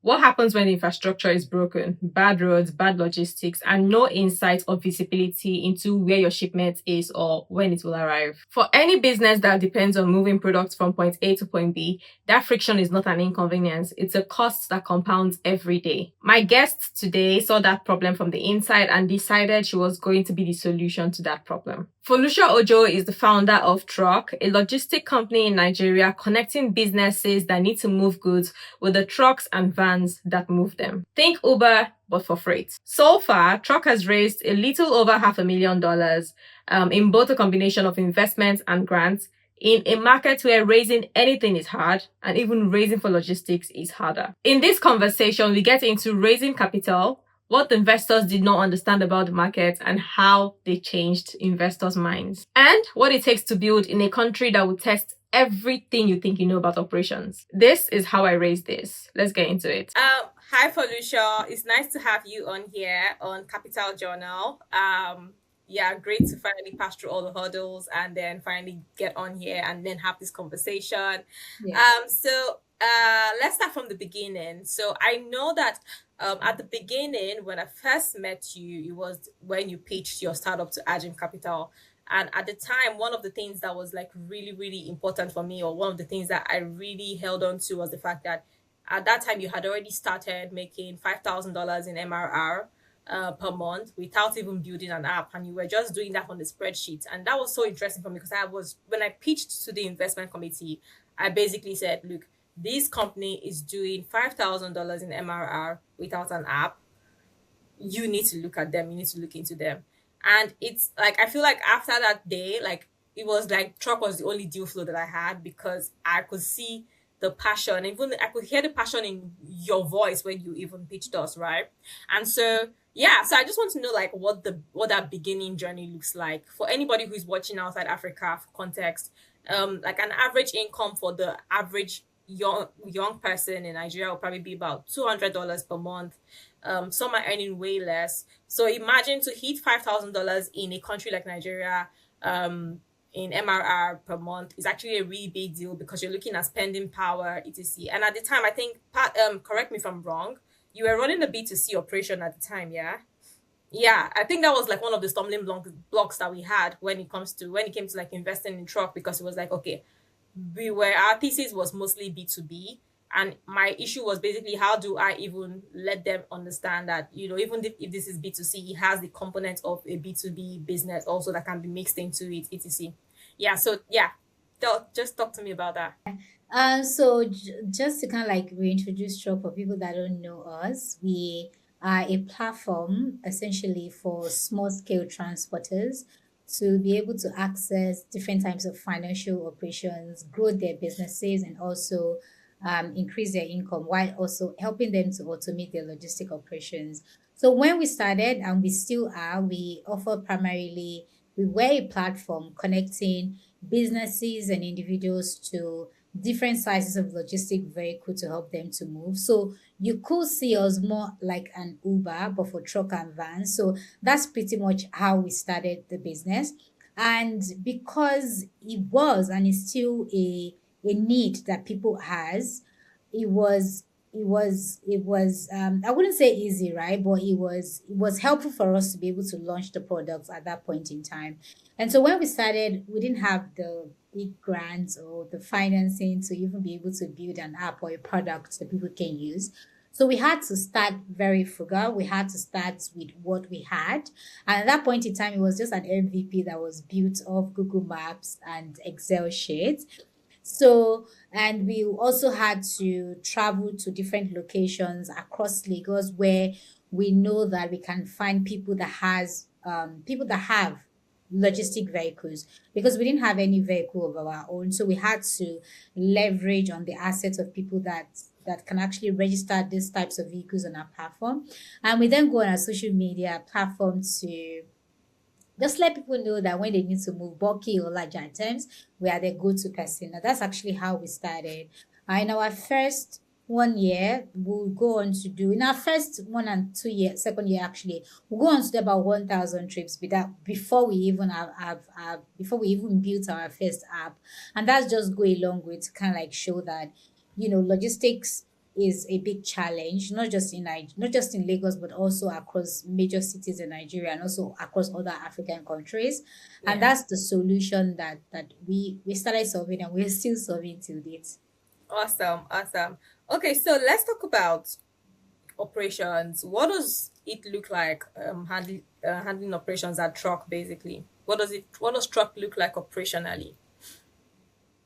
What happens when the infrastructure is broken? Bad roads, bad logistics, and no insight or visibility into where your shipment is or when it will arrive. For any business that depends on moving products from point A to point B, that friction is not an inconvenience. It's a cost that compounds every day. My guest today saw that problem from the inside and decided she was going to be the solution to that problem. Foluso Ojo is the founder of Truq, a logistic company in Nigeria connecting businesses that need to move goods with the trucks and vans that move them. Think Uber, but for freight. So far, Truq has raised a little over $500,000 in both a combination of investments and grants in a market where raising anything is hard and even raising for logistics is harder. In this conversation, we get into raising capital, what the investors did not understand about the market and how they changed investors' minds, and what it takes to build in a country that will test everything you think you know about operations. This is how I raised this. Let's get into it. Hi Foluso, it's nice to have you on here on Capital Journal. Yeah, great to finally pass through all the hurdles and then finally get on here and then have this conversation. So let's start from the beginning. So I know that at the beginning, when I first met you, it was when you pitched your startup to Agim Capital. And at the time, one of the things that was like really, really important for me, or one of the things that I really held on to, was the fact that at that time you had already started making $5,000 in MRR per month without even building an app, and you were just doing that on the spreadsheet. And that was so interesting for me because when I pitched to the investment committee, I basically said, look, this company is doing $5,000 in MRR without an app. You need to look at them. You need to look into them. And it's like, I feel like after that day, like it was like Truq was the only deal flow that I had, because I could see the passion. Even I could hear the passion in your voice when you even pitched us, right? And so yeah, so I just want to know like what that beginning journey looks like for anybody who's watching outside Africa. For context, like an average income for the average young person in Nigeria will probably be about $200 per month. Some are earning way less. So imagine to hit $5,000 in a country like Nigeria, in MRR per month is actually a really big deal, because you're looking at spending power, etc. And at the time, I think, correct me if I'm wrong, you were running a B2C operation at the time, yeah? Yeah, I think that was like one of the stumbling blocks that we had when it came to like investing in Truq, because it was like, okay, our thesis was mostly B2B. And my issue was basically, how do I even let them understand that, even if this is B2C, it has the component of a B2B business also that can be mixed into it, etc. Yeah, so yeah, just talk to me about that. Just to kind of like reintroduce Truq for people that don't know us, we are a platform essentially for small scale transporters to be able to access different types of financial operations, grow their businesses, and also increase their income, while also helping them to automate their logistic operations. So when we started, and we still are, we were a platform connecting businesses and individuals to different sizes of logistic vehicle to help them to move. So you could see us more like an Uber, but for truck and vans. So that's pretty much how we started the business. And because it was and is still a need that people has, it was I wouldn't say easy, right? But it was helpful for us to be able to launch the products at that point in time. And so when we started, we didn't have the big grants or the financing to even be able to build an app or a product that people can use. So we had to start very frugal. We had to start with what we had. And at that point in time, it was just an MVP that was built off Google Maps and Excel sheets. So, and we also had to travel to different locations across Lagos, where we know that we can find people that have logistic vehicles, because we didn't have any vehicle of our own. So we had to leverage on the assets of people that can actually register these types of vehicles on our platform. And we then go on our social media platform to just let people know that when they need to move bulky or large items, we are the go-to person. Now, that's actually how we started. In our first 1 year, we'll go on to do, in our first 1 and 2 year, second year actually, we'll go on to do about 1,000 trips before we even before we even built our first app. And that's just go a long way to kind of like show that, logistics is a big challenge, not just in not just in Lagos, but also across major cities in Nigeria and also across other African countries. And Yeah. that's the solution that we started solving and we're still solving till date. Awesome. Awesome. Okay, so let's talk about operations. What does it look like handling operations at Truck basically? What does Truck look like operationally?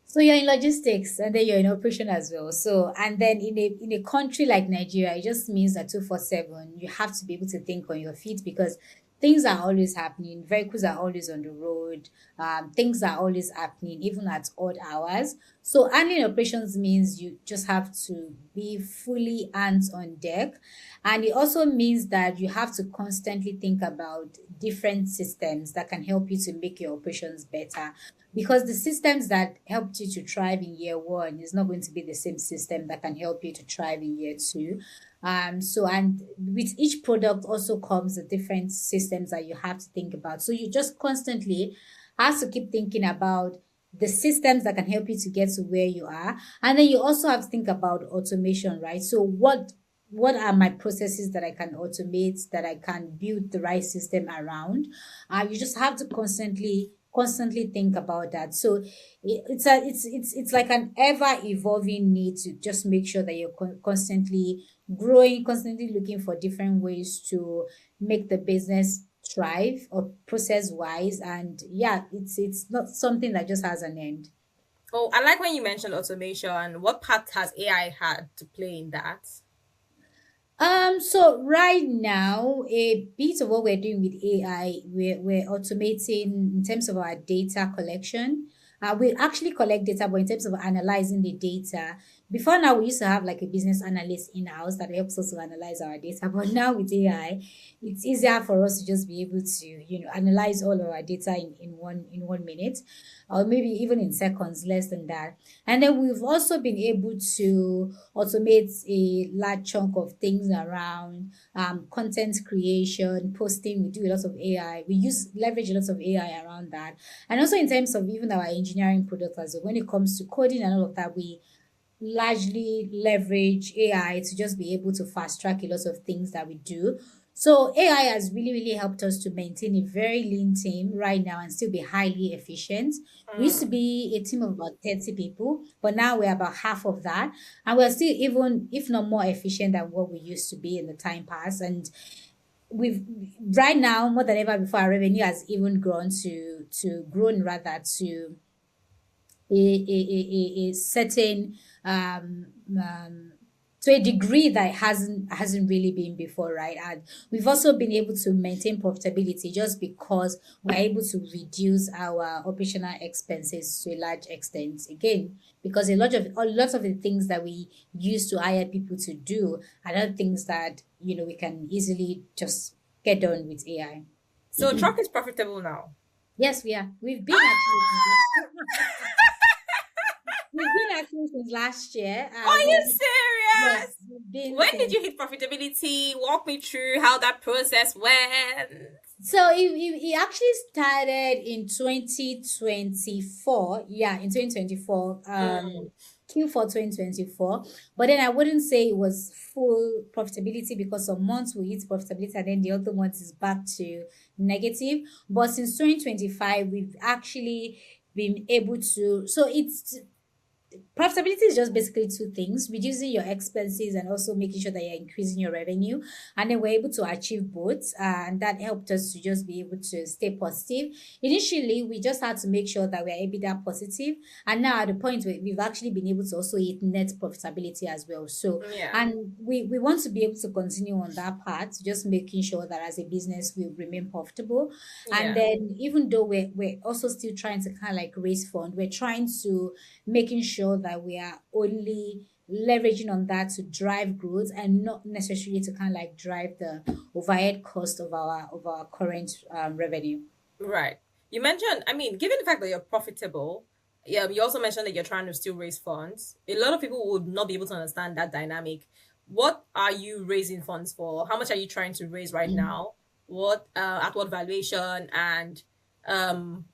So you're in logistics and then you're in operation as well. So and then in a country like Nigeria, it just means that 247, you have to be able to think on your feet because things are always happening. Vehicles are always on the road. Things are always happening, even at odd hours. So handling operations means you just have to be fully hands on deck. And it also means that you have to constantly think about different systems that can help you to make your operations better because the systems that helped you to thrive in year one is not going to be the same system that can help you to thrive in year two. So and with each product also comes the different systems that you have to think about. So you just constantly have to keep thinking about the systems that can help you to get to where you are. And then you also have to think about automation, right? So what are my processes that I can automate, that I can build the right system around? You just have to constantly think about that. So it's like an ever evolving need to just make sure that you're constantly growing, constantly looking for different ways to make the business thrive or process wise. And yeah, it's not something that just has an end. Oh, I like when you mentioned automation. What part has AI had to play in that? So right now, a bit of what we're doing with AI, we're automating in terms of our data collection. We actually collect data, but in terms of analyzing the data, before now we used to have like a business analyst in house that helps us to analyze our data. But now with AI, it's easier for us to just be able to, analyze all of our data in 1 minute, or maybe even in seconds, less than that. And then we've also been able to automate a large chunk of things around content creation, posting. We do a lot of AI. We leverage a lot of AI around that. And also in terms of even our engineering product as well, when it comes to coding and all of that, we largely leverage AI to just be able to fast track a lot of things that we do. So AI has really, really helped us to maintain a very lean team right now and still be highly efficient. We used to Mm. be a team of about 30 people, but now we're about half of that. And we're still even, if not more efficient than what we used to be in the time past. And we've right now, more than ever before, our revenue has even grown rather to a certain um, to a degree that hasn't really been before, right? And we've also been able to maintain profitability just because we're able to reduce our operational expenses to a large extent. Again, because a lot of the things that we used to hire people to do are not things that we can easily just get done with AI. So Truck is profitable now. Yes, we are. We've been actually since last year. Are you Yes, serious? we've been When did since. you hit profitability? Walk me through how that process went. So it actually started in 2024. Yeah, in 2024. Mm. Q4 2024. But then I wouldn't say it was full profitability because some months we hit profitability and then the other months is back to negative. But since 2025, we've actually been able to. So it's profitability is just basically two things: reducing your expenses and also making sure that you're increasing your revenue. And then we're able to achieve both, and that helped us to just be able to stay positive. Initially, we just had to make sure that we're EBITDA positive, and now at the point where we've actually been able to also hit net profitability as well. So, Yeah. and we want to be able to continue on that part, just making sure that as a business we remain profitable. And Yeah. then even though we're also still trying to kind of like raise fund, we're trying to making sure that we are only leveraging on that to drive growth and not necessarily to kind of like drive the overhead cost of our current revenue. Right. You mentioned, I mean, given the fact that you're profitable, yeah, you also mentioned that you're trying to still raise funds. A lot of people would not be able to understand that dynamic. What are you raising funds for? How much are you trying to raise right now? What at what valuation, and um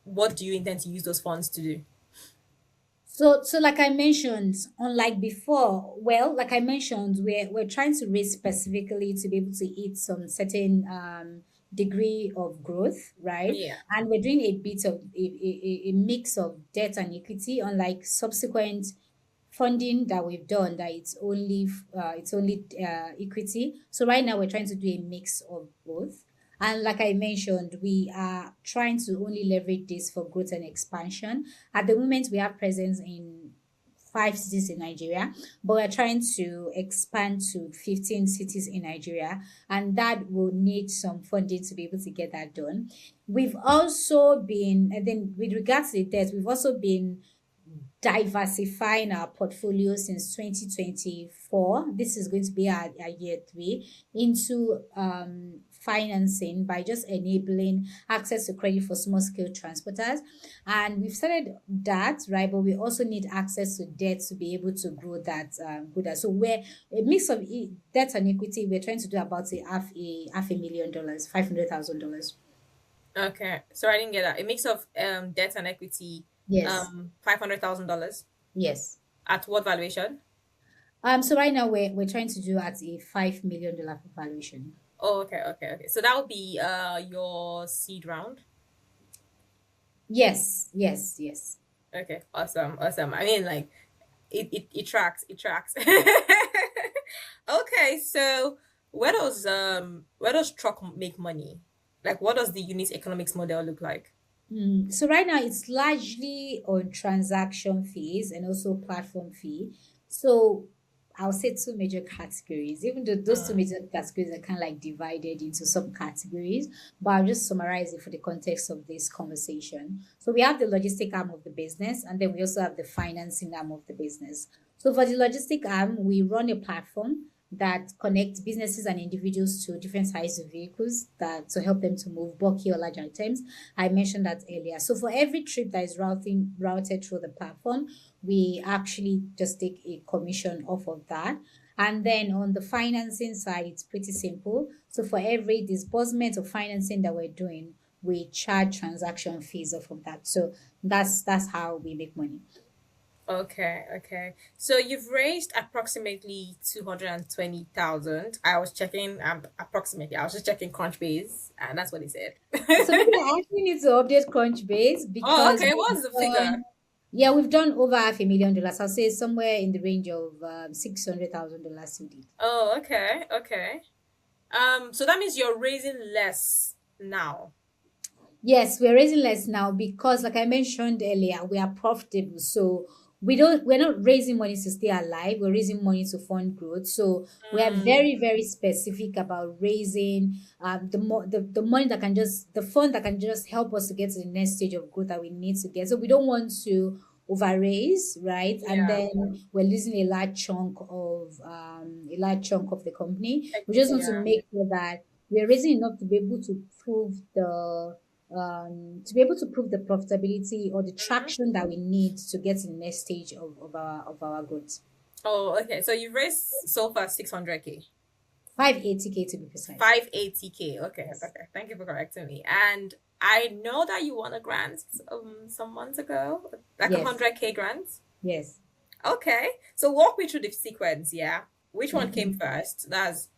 what do you intend to use those funds to do? So like I mentioned, unlike before, well, like I mentioned, we're trying to raise specifically to be able to hit some certain degree of growth, right? Yeah. And we're doing a bit of a mix of debt and equity, unlike subsequent funding that we've done that it's only equity. So right now we're trying to do a mix of both. And like I mentioned, we are trying to only leverage this for growth and expansion. At the moment, we have presence in 5 cities in Nigeria, but we're trying to expand to 15 cities in Nigeria, and that will need some funding to be able to get that done. We've also been, and then with regards to the debt, we've also been diversifying our portfolio since 2024. This is going to be our year three into financing by just enabling access to credit for small scale transporters. And we've started that, right? But we also need access to debt to be able to grow that. So we're a mix of debt and equity. We're trying to do about $500,000, $500,000. Okay. So I didn't get that. A mix of debt and equity, Yes. $500,000. Yes. At what valuation? So right now we're trying to do at a $5 million valuation. Oh, okay, okay, okay. So that would be your seed round. Yes, yes, yes. Okay, awesome, awesome. I mean, like it tracks, it tracks. Okay, so where does Truck make money? Like, what does the unit economics model look like? So right now it's largely on transaction fees and also platform fee. So I'll say two major categories, even though those two Mm, major categories are kind of like divided into some categories, but I'll just summarize it for the context of this conversation. So we have the logistic arm of the business, and then we also have the financing arm of the business. So for the logistic arm, we run a platform that connects businesses and individuals to different sizes of vehicles that to help them to move bulky or large items. I mentioned that earlier. So for every trip that is routed through the platform, we actually just take a commission off of that. And then on the financing side, it's pretty simple. So for every disbursement of financing that we're doing, we charge transaction fees off of that. So that's how we make money. okay, okay. So you've raised approximately 220,000. I was checking approximately. I was just checking Crunchbase, and that's what he said. So maybe I actually need to update Crunchbase Oh, because okay. we've What's the figure? done, yeah, we've done over $500,000. I'll say somewhere in the range of $600,000 we did. Oh, okay, okay. So that means you're raising less now. Yes, we're raising less now because, like I mentioned earlier, we are profitable. So we're not raising money to stay alive. We're raising money to fund growth. So we are Mm, very, very specific about raising the money that can just the fund that can just help us to get to the next stage of growth that we need to get. So we don't want to over raise, right? And yeah, then we're losing a large chunk of the company. We just equity, want to yeah. make sure that we're raising enough to be able to prove the profitability or the Hmm. traction that we need to get to the next stage of our growth. Oh, okay. So you've raised so far 600K. 580K to be precise. 580K. Okay, Yes. okay. Thank you for correcting me. And I know that you won a grant some months ago, like a Yes. 100K grant. Yes. Okay. So walk me through the sequence, yeah. Which one came Mhm. first? That's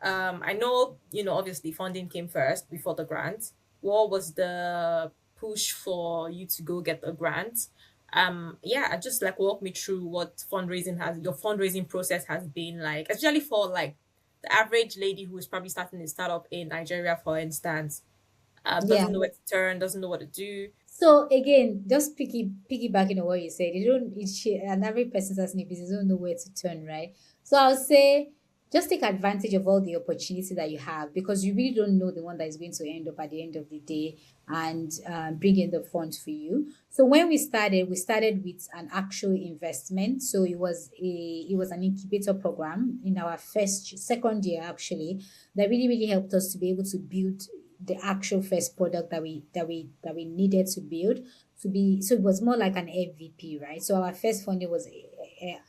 I know, obviously funding came first before the grant. What was the push for you to go get the grant? Yeah, just like walk me through what your fundraising process has been like, especially for like the average lady who is probably starting a startup in Nigeria, for instance, Yeah. doesn't know where to turn, doesn't know what to do. So again, just piggybacking on what you said, you don't each an average person that's in a business don't know where to turn, right? So I'll say just take advantage of all the opportunity that you have because you really don't know the one that is going to end up at the end of the day and bring in the funds for you. So when we started with an actual investment. So it was an incubator program in our second year actually that really really helped us to be able to build the actual first product that we needed to build to be so it was more like an MVP, right? So our first funding was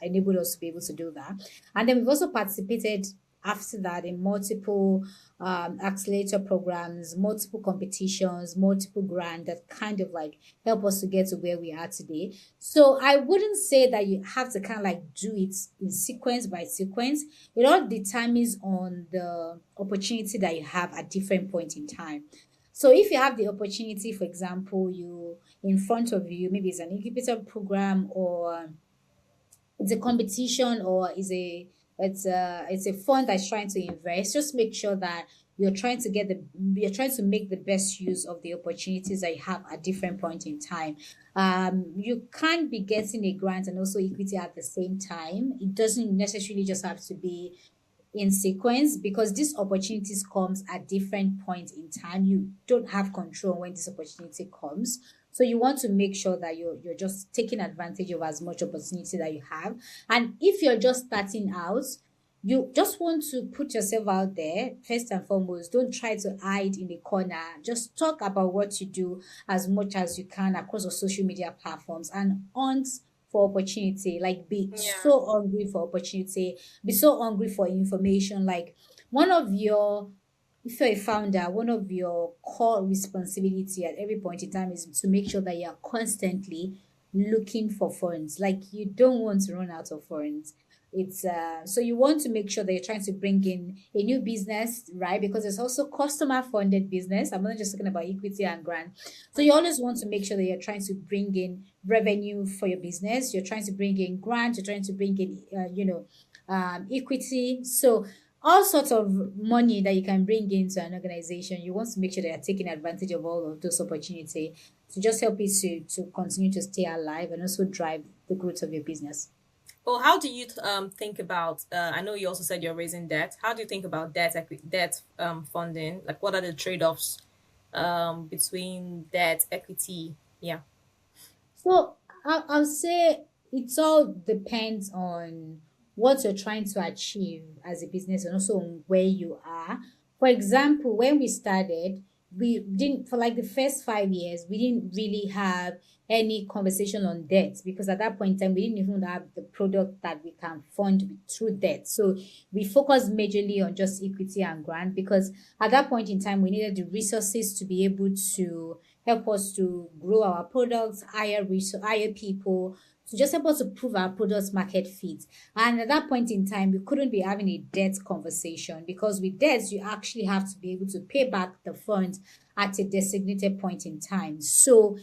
enabled us to be able to do that. And then we've also participated after that in multiple accelerator programs, multiple competitions, multiple grants that kind of like help us to get to where we are today. So I wouldn't say that you have to kind of like do it in sequence by sequence. It all determines on the opportunity that you have at different point in time. So if you have the opportunity, for example, you in front of you, maybe it's an incubator program or it's a competition or it's a fund that's trying to invest, just make sure that you're trying to make the best use of the opportunities that you have at different point in time. You can't be getting a grant and also equity at the same time. It doesn't necessarily just have to be in sequence because these opportunities comes at different points in time. You don't have control when this opportunity comes. So you want to make sure that you're just taking advantage of as much opportunity that you have. And if you're just starting out, you just want to put yourself out there first and foremost. Don't try to hide in the corner. Just talk about what you do as much as you can across the social media platforms and hunt for opportunity. Like be Yeah. so hungry for opportunity, be so hungry for information. Like one of your if you're a founder, one of your core responsibility at every point in time is to make sure that you're constantly looking for funds. Like you don't want to run out of funds. It's so you want to make sure that you're trying to bring in a new business, right? Because it's also customer funded business. I'm not just talking about equity and grant. So you always want to make sure that you're trying to bring in revenue for your business. You're trying to bring in grant. You're trying to bring in, equity. So all sorts of money that you can bring into an organization, you want to make sure that you're taking advantage of all of those opportunities to just help you to continue to stay alive and also drive the growth of your business. Well, how do you think about? I know you also said you're raising debt. How do you think about debt funding? Like, what are the trade-offs between debt, equity? Yeah. So I'll say it all depends on what you're trying to achieve as a business and also on where you are. For example, when we started, we didn't for like the first 5 years, we didn't really have any conversation on debt because at that point in time we didn't even have the product that we can fund through debt. So we focused majorly on just equity and grant because at that point in time we needed the resources to be able to help us to grow our products, hire people, to just help us to prove our products market fit. And at that point in time, we couldn't be having a debt conversation because with debt, you actually have to be able to pay back the funds at a designated point in time. So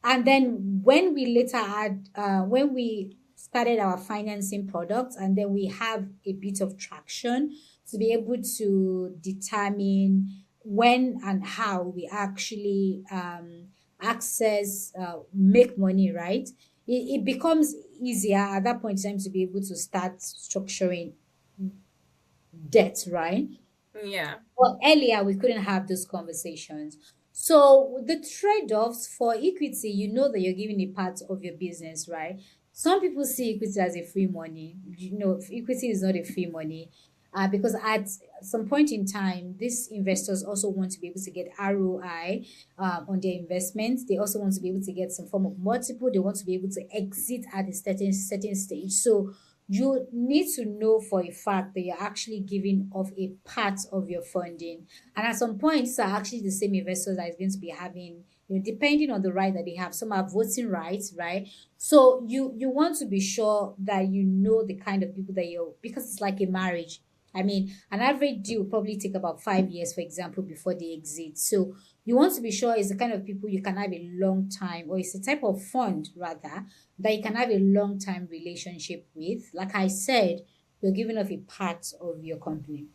and then when we started our financing products, and then we have a bit of traction to be able to determine when and how we actually make money, right? It becomes easier at that point in time to be able to start structuring debt, right? Yeah. But earlier, we couldn't have those conversations. So the trade-offs for equity, you know that you're giving a part of your business, right? Some people see equity as a free money. You know, equity is not a free money. Because at some point in time, these investors also want to be able to get ROI on their investments. They also want to be able to get some form of multiple. They want to be able to exit at a certain stage. So you need to know for a fact that you're actually giving off a part of your funding. And at some point, these are actually the same investors that is going to be having, depending on the right that they have. Some have voting rights, right? So you want to be sure that you know the kind of people that you're, because it's like a marriage. I mean, an average deal will probably take about 5 years, for example, before they exit. So you want to be sure it's the kind of people you can have a long time, or it's a type of fund rather that you can have a long time relationship with. Like I said, you're giving off a part of your company.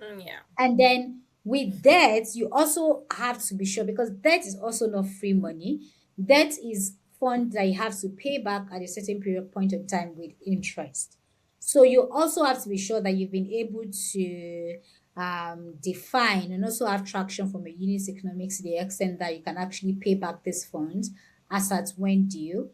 Yeah. And then with debt, you also have to be sure because debt is also not free money. Debt is fund that you have to pay back at a certain period point of time with interest. So you also have to be sure that you've been able to define and also have traction from a unit economics to the extent that you can actually pay back this funds as at when due.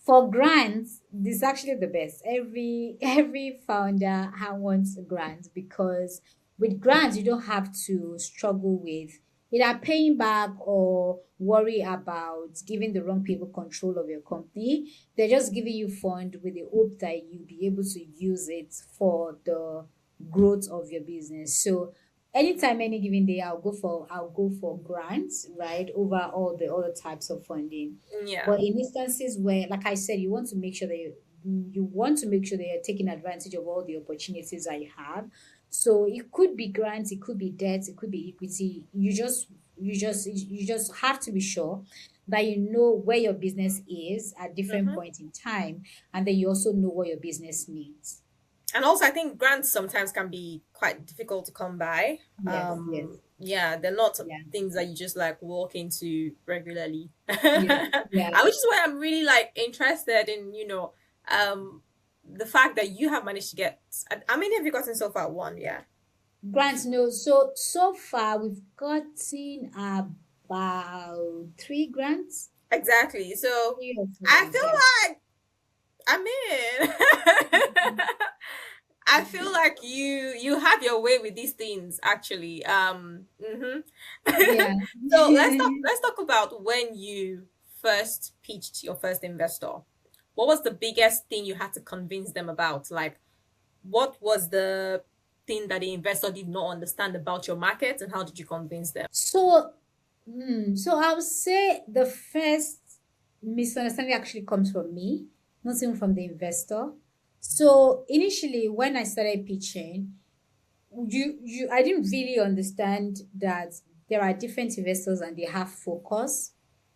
For grants, this is actually the best. Every founder wants a grant because with grants, you don't have to struggle with either paying back or worry about giving the wrong people control of your company. They're just giving you fund with the hope that you'll be able to use it for the growth of your business. So anytime, any given day, I'll go for grants, right, over all the other types of funding. Yeah. But in instances where, like I said, you want to make sure that you want to make sure that you're taking advantage of all the opportunities that you have. So it could be grants, it could be debt, it could be equity. You just have to be sure that you know where your business is at different Hmm. points in time, and then you also know what your business needs. And also, I think grants sometimes can be quite difficult to come by. Yes, yes, Yeah, they're not yeah, things that you just like walk into regularly. yeah, yeah. Which is why I'm really like interested in, um, the fact that you have managed to get. How many have you gotten so far? One, yeah. Grants, no. So far we've gotten about three grants, Exactly. So 3 or 4 I grants. feel Yeah. like, I mean, I feel like you have your way with these things actually. Yeah. So let's talk about when you first pitched your first investor. What was the biggest thing you had to convince them about? Like, what was the thing that the investor did not understand about your market, and how did you convince them? So, so I would say the first misunderstanding actually comes from me, not even from the investor. So initially, when I started pitching, you I didn't really understand that there are different investors and they have focus,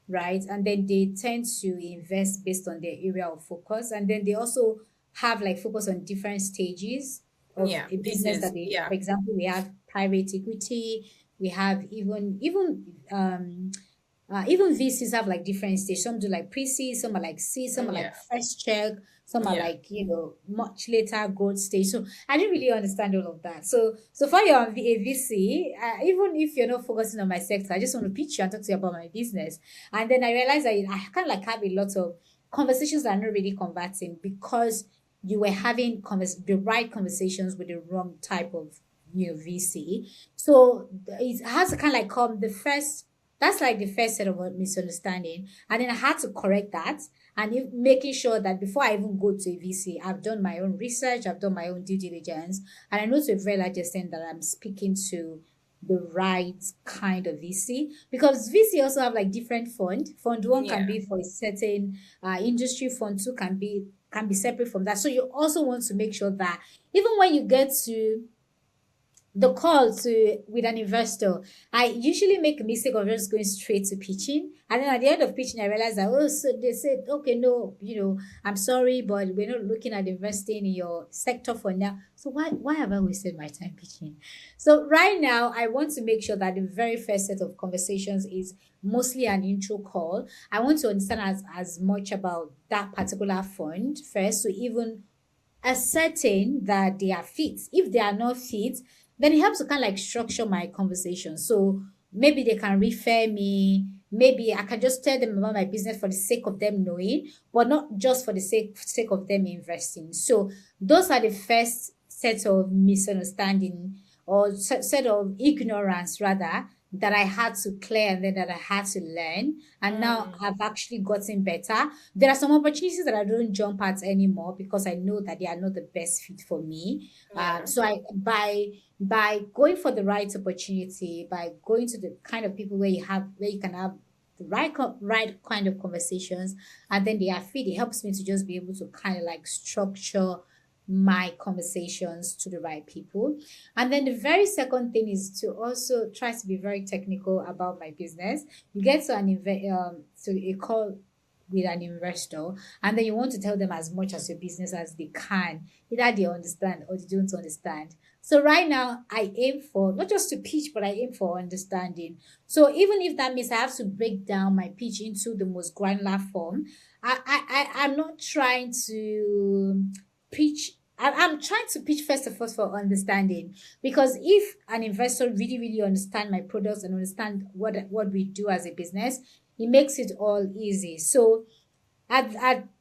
right? And then they tend to invest based on their area of focus, and then they also have like focus on different stages of Yeah, a this business that is they, yeah, for example, we have private equity, we have even VCs have like different stages. Some do like pre-seed, some are like seed, some are yeah, like first check, some are yeah, like, much later growth stage. So I didn't really understand all of that. So far you're on a VC, even if you're not focusing on my sector, I just want to pitch you and talk to you about my business. And then I realized that I kind of like have a lot of conversations that are not really converting because you were having the right conversations with the wrong type of VC. So it has to kind of like come the first that's like the first set of misunderstanding. And then I had to correct that and making sure that before I even go to a VC, I've done my own research, I've done my own due diligence, and I know to a very large extent that I'm speaking to the right kind of VC because VC also have like different fund. Fund one can yeah, be for a certain industry. Fund two can be separate from that. So you also want to make sure that even when you get to the call to with an investor, I usually make a mistake of just going straight to pitching. And then at the end of pitching, I realized that, oh, so they said, okay, no, I'm sorry, but we're not looking at investing in your sector for now. So why have I wasted my time pitching? So right now, I want to make sure that the very first set of conversations is mostly an intro call. I want to understand as much about that particular fund first to even ascertain that they are fit. If they are not fit, then it helps to kind of like structure my conversation. So maybe they can refer me. Maybe I can just tell them about my business for the sake of them knowing, but not just for the sake of them investing. So those are the first set of misunderstanding or set of ignorance rather that I had to clear and then that I had to learn. And now mm, I've actually gotten better. There are some opportunities that I don't jump at anymore because I know that they are not the best fit for me. yeah, So I by going for the right opportunity, by going to the kind of people where you can have the right kind of conversations, and then they are fit. It helps me to just be able to kind of like structure my conversations to the right people. And then the very second thing is to also try to be very technical about my business. You get to to a call with an investor, and then you want to tell them as much as your business as they can. Either they understand or they don't understand. So right now, I aim for not just to pitch, but I aim for understanding. So even if that means I have to break down my pitch into the most granular form, I'm not trying to pitch. I'm trying to pitch first of all for understanding because if an investor really understand my products and understand what we do as a business, it makes it all easy. So at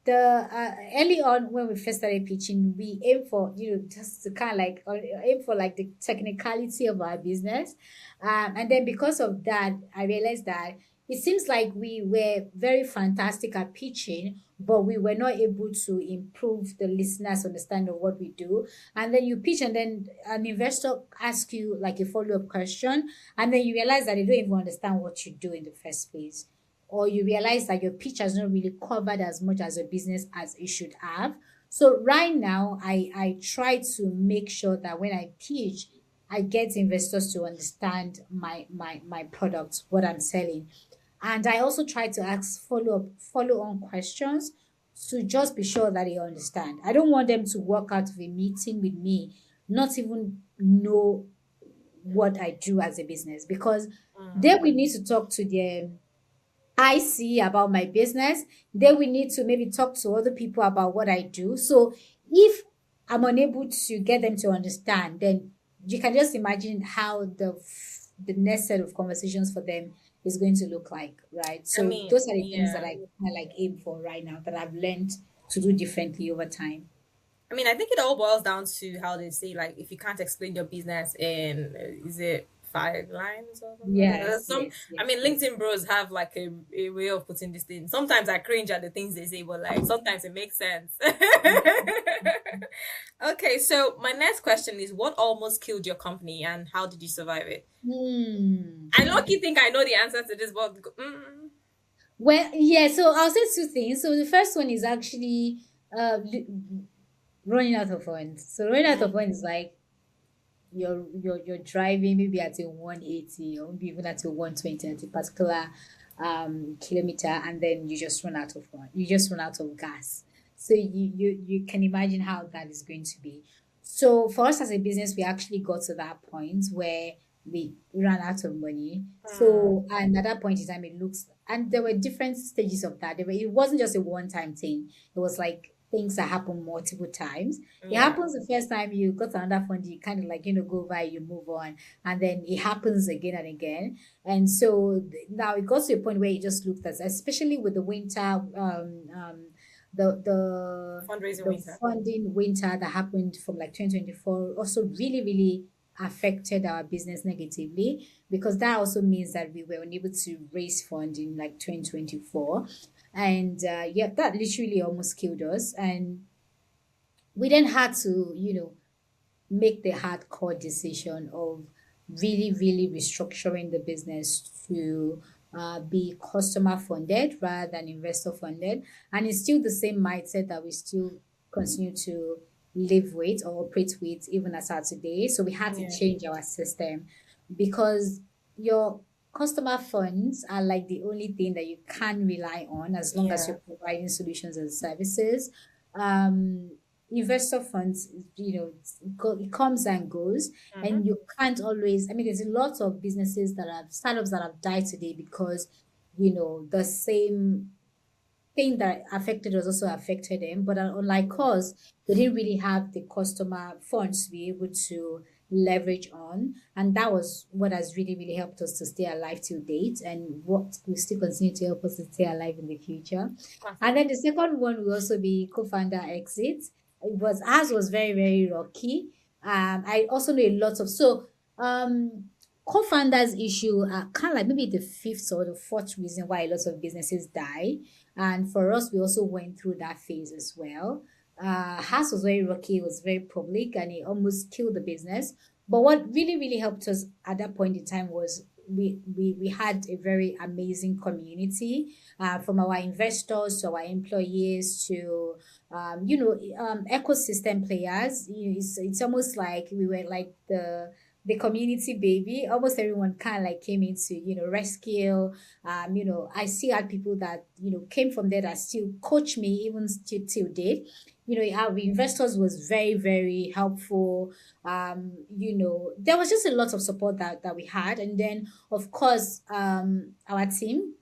the early on when we first started pitching, we aim for just to kind of like aim for like the technicality of our business, and then because of that, I realized that it seems like we were very fantastic at pitching, but we were not able to improve the listeners' understanding of what we do. And then you pitch, and then an investor asks you like a follow-up question, and then you realize that they don't even understand what you do in the first place. Or you realize that your pitch has not really covered as much as your business as it should have. So right now, I try to make sure that when I pitch, I get investors to understand my product, what I'm selling. And I also try to ask follow on questions to just be sure that they understand. I don't want them to walk out of a meeting with me, not even know what I do as a business, because then we need to talk to them. I see about my business, then we need to maybe talk to other people about what I do. So if I'm unable to get them to understand, then you can just imagine how the next set of conversations for them is going to look like, right? I So mean, those are the things that yeah. I like aim for right now that I've learned to do differently over time. I mean, I think it all boils down to how they say, like, if you can't explain your business in, is it 5 lines or something like that? Yes, yes, I yes, mean, yes. LinkedIn bros have like a way of putting this thing. Sometimes I cringe at the things they say, but like sometimes it makes sense. Okay, so my next question is, what almost killed your company and how did you survive it? Hmm. I low-key think I know the answer to this, but Well, yeah, so I'll say two things. So the first one is actually running out of funds. So running out of funds is like you're driving maybe at a 180 or maybe even at a 120 at a particular kilometer, and then you just run out of fun. You just run out of gas. So you can imagine how that is going to be. So for us as a business, we actually got to that point where we ran out of money. So and at that point in time, it looks, and there were different stages of that. It wasn't just a one-time thing. It was like things that happen multiple times. It yeah, happens the first time you got another fund, you kind of like, go by, you move on, and then it happens again and again. And so now it got to a point where it just looked at, especially with the winter, the the fundraising the winter. funding winter that happened from like 2024 also really, really affected our business negatively, because that also means that we were unable to raise fund in like 2024. And yeah, that literally almost killed us. And we then had to, make the hardcore decision of really, really restructuring the business to be customer funded rather than investor funded. And it's still the same mindset that we still continue to live with or operate with even as of today. So we had to Yeah, change our system, because your customer funds are like the only thing that you can rely on as long as yeah. you're providing solutions and services. Um, Investor funds, it comes and goes, Mm-hmm. and you can't always. I mean, there's a lot of businesses that have startups that have died today because the same thing that affected us also affected them. But unlike us, they didn't really have the customer funds to be able to leverage on. And that was what has really, really helped us to stay alive till date, and what will still continue to help us to stay alive in the future. And Awesome. then the second one will also be co-founder exit. Ours was very, very rocky. I also know a lot of, so co-founders issue are kind of like maybe the fifth or the fourth reason why a lot of businesses die. And for us, we also went through that phase as well. House was very rocky, it was very public, and it almost killed the business. But what really, really helped us at that point in time was we had a very amazing community, from our investors to our employees to ecosystem players. It's almost like we were like the community baby. Almost everyone kind of like came into rescue. I still had people that came from there that still coach me even still till date. Our investors was very, very helpful. There was just a lot of support that we had. And then of course our team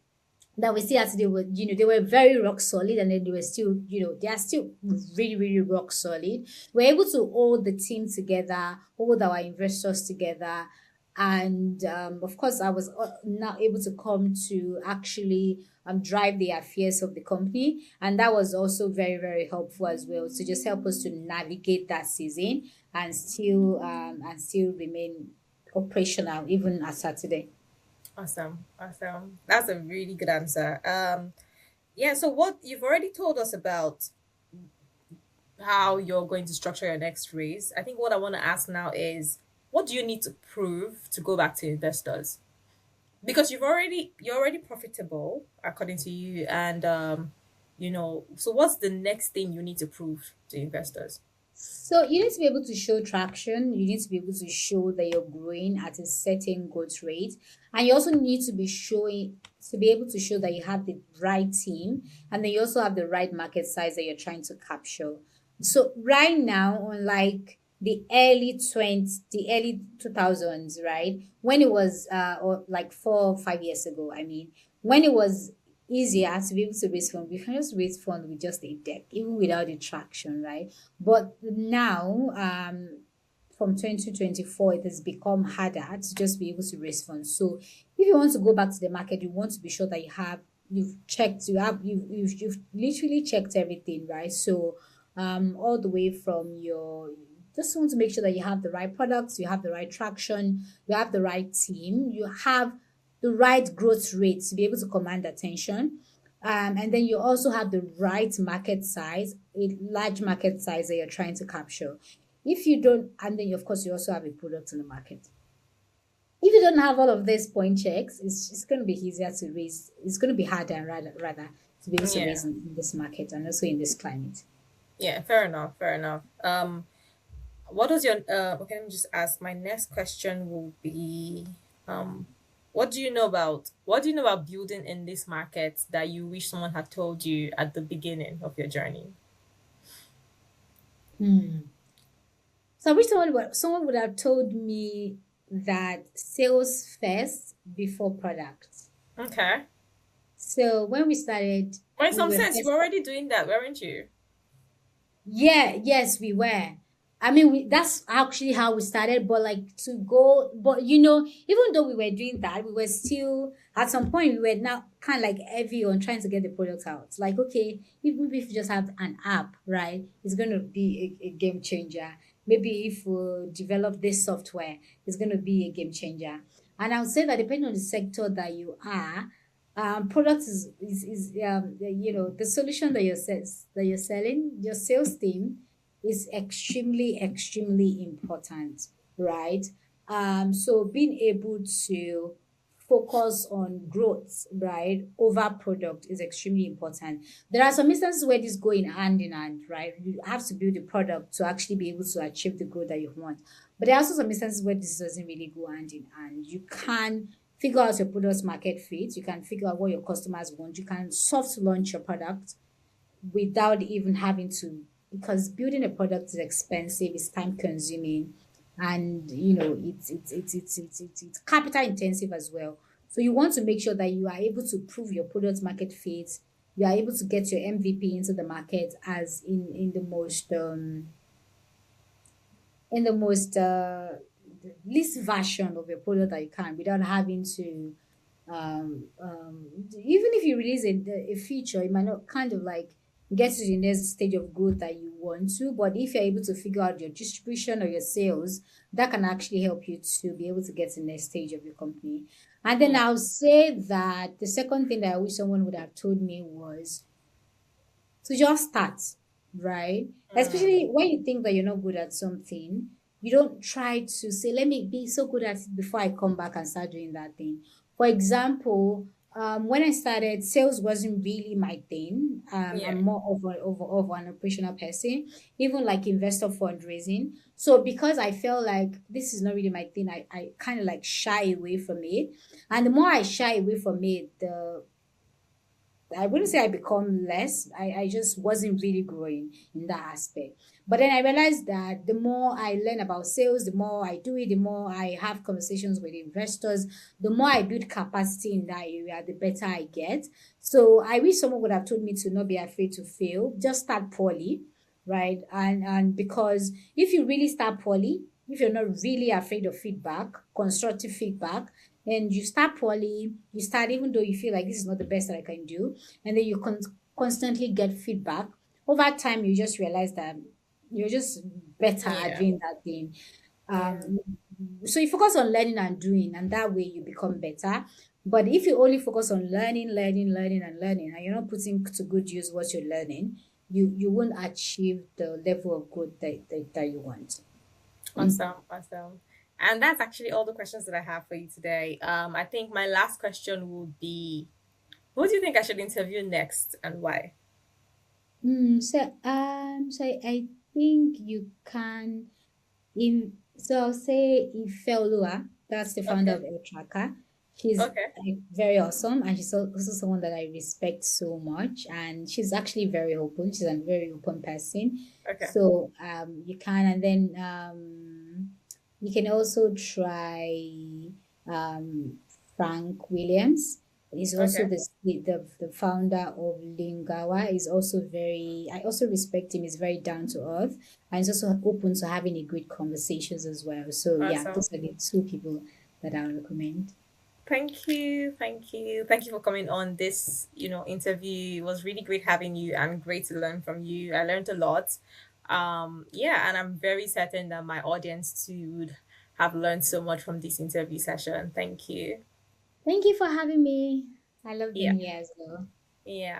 that we still had to deal with, they were very rock solid, and then they were still, they are still really, really rock solid. We're able to hold the team together, hold our investors together. And of course, I was now able to come to actually drive the affairs of the company. And that was also very, very helpful as well, to just help us to navigate that season and still remain operational even at Saturday. Awesome. Awesome. That's a really good answer. Yeah, so what you've already told us about how you're going to structure your next raise. I think what I want to ask now is what do you need to prove to go back to investors? Because you're already profitable according to you, and so what's the next thing you need to prove to investors? So you need to be able to show traction. You need to be able to show that you're growing at a certain growth rate, and you also need to be showing to be able to show that you have the right team, and then you also have the right market size that you're trying to capture. So right now, on like the early 2000s, right, when it was or like 4 or 5 years ago, I mean, when it was easier to be able to raise funds, we can just raise funds with just a deck, even without the traction, right? But now, from 2024, it has become harder to just be able to raise funds. So if you want to go back to the market, you want to be sure that you've literally checked everything, right? So all the way from your just want to make sure that you have the right products, you have the right traction, you have the right team, you have the right growth rate to be able to command attention. And then you also have the right market size, a large market size that you're trying to capture. If you don't, and then of course you also have a product in the market. If you don't have all of these point checks, it's going to be easier to raise. It's going to be harder rather to be able to Yeah. raise in this market and also in this climate. Yeah, fair enough, fair enough. What was your okay, let me just ask. My next question will be um what do you know about building in this market that you wish someone had told you at the beginning of your journey? Hmm. So I wish someone would have told me that sales first before product. Okay. So when we started, Well, in we some were sense, you were first. already doing that, weren't you? Yeah, yes, we were. I mean, that's actually how we started, but like to go, but even though we were doing that, we were still, at some point, we were now kind of like heavy on trying to get the product out. Like, okay, even if you just have an app, right, it's going to be a game changer. Maybe if we develop this software, it's going to be a game changer. And I would say that depending on the sector that you are, product is the solution that you're selling, your sales team is extremely important, right? So being able to focus on growth, right, over product is extremely important. There are some instances where this go in hand in hand, right? You have to build a product to actually be able to achieve the growth that you want. But there are also some instances where this doesn't really go hand in hand. You can figure out your product's market fit. You can figure out what your customers want. You can soft launch your product without even having to, because building a product is expensive, it's time consuming, and it's capital intensive as well. So you want to make sure that you are able to prove your product market fit. You are able to get your MVP into the market as in the most least version of your product that you can, without having to even if you release a feature, it might not kind of like get to the next stage of growth that you want to. But if you're able to figure out your distribution or your sales, that can actually help you to be able to get to the next stage of your company. And then Yeah. I'll say that the second thing that I wish someone would have told me was to just start, right? Mm. Especially when you think that you're not good at something, you don't try to say, let me be so good at it before I come back and start doing that thing. For example, when I started, sales wasn't really my thing. Yeah. I'm more of an operational person, even like investor fundraising. So because I felt like this is not really my thing, I kind of like shy away from it. And the more I shy away from it, the I wouldn't say I become less. I just wasn't really growing in that aspect. But then I realized that the more I learn about sales, the more I do it, the more I have conversations with investors, the more I build capacity in that area, the better I get. So I wish someone would have told me to not be afraid to fail, just start poorly, right? And because if you really start poorly, if you're not really afraid of feedback, constructive feedback, and you start poorly, you start even though you feel like this is not the best that I can do, and then you constantly get feedback. Over time, you just realize that you're just better at Yeah. doing that thing. Yeah. Um, so you focus on learning and doing, and that way you become better. But if you only focus on learning, learning, learning, and learning, and you're not putting to good use what you're learning, you won't achieve the level of growth that you want. Awesome, awesome. And that's actually all the questions that I have for you today. I think my last question would be, who do you think I should interview next and why? So I think you can so I'll say Ifeoluwa, that's the founder Okay. of Air Tracker. She's Okay. very awesome, and she's also someone that I respect so much. And she's actually very open. She's a very open person. Okay. So you can, and then you can also try Frank Williams. He's also Okay. the founder of Lingawa. He's also very, I also respect him. He's very down to earth, and he's also open to having a great conversations as well. So yeah, Awesome. those are the two people that I would recommend. Thank you. Thank you. Thank you for coming on this, interview. It was really great having you and great to learn from you. I learned a lot. Yeah, and I'm very certain that my audience too would have learned so much from this interview session. Thank you. Thank you for having me. I love Yeah. being here as well. Yeah.